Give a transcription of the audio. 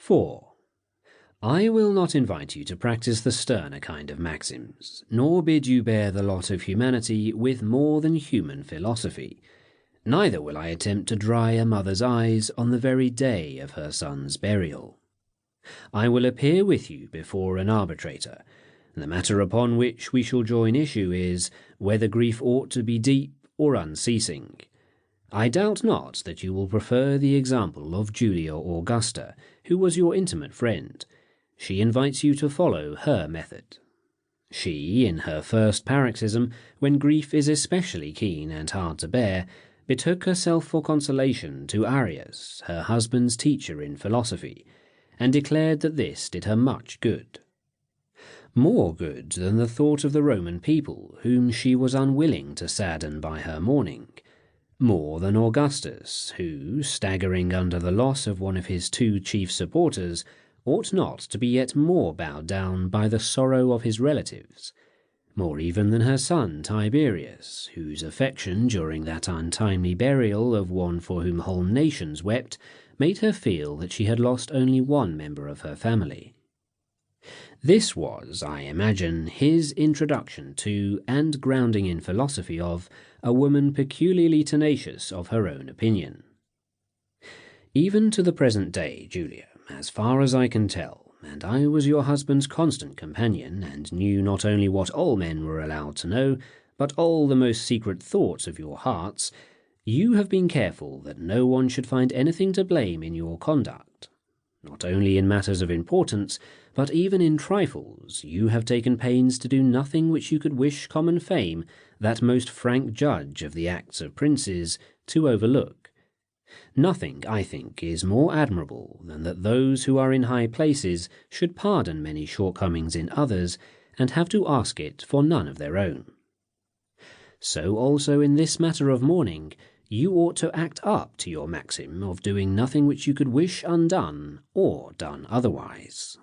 4. I will not invite you to practice the sterner kind of maxims, nor bid you bear the lot of humanity with more than human philosophy. Neither will I attempt to dry a mother's eyes on the very day of her son's burial. I will appear with you before an arbitrator. The matter upon which we shall join issue is whether grief ought to be deep or unceasing. I doubt not that you will prefer the example of Julia Augusta, who was your intimate friend. She invites you to follow her method. She, in her first paroxysm, when grief is especially keen and hard to bear, betook herself for consolation to Arius, her husband's teacher in philosophy, and declared that this did her much good. More good than the thought of the Roman people, whom she was unwilling to sadden by her mourning. More than Augustus, who, staggering under the loss of one of his two chief supporters, ought not to be yet more bowed down by the sorrow of his relatives. More even than her son Tiberius, whose affection during that untimely burial of one for whom whole nations wept made her feel that she had lost only one member of her family. This was, I imagine, his introduction to, and grounding in philosophy of, a woman peculiarly tenacious of her own opinion. Even to the present day, Julia, as far as I can tell, and I was your husband's constant companion, and knew not only what all men were allowed to know, but all the most secret thoughts of your hearts, you have been careful that no one should find anything to blame in your conduct. Not only in matters of importance, but even in trifles, you have taken pains to do nothing which you could wish common fame, that most frank judge of the acts of princes, to overlook. Nothing, I think, is more admirable than that those who are in high places should pardon many shortcomings in others, and have to ask it for none of their own. So also in this matter of mourning, you ought to act up to your maxim of doing nothing which you could wish undone or done otherwise.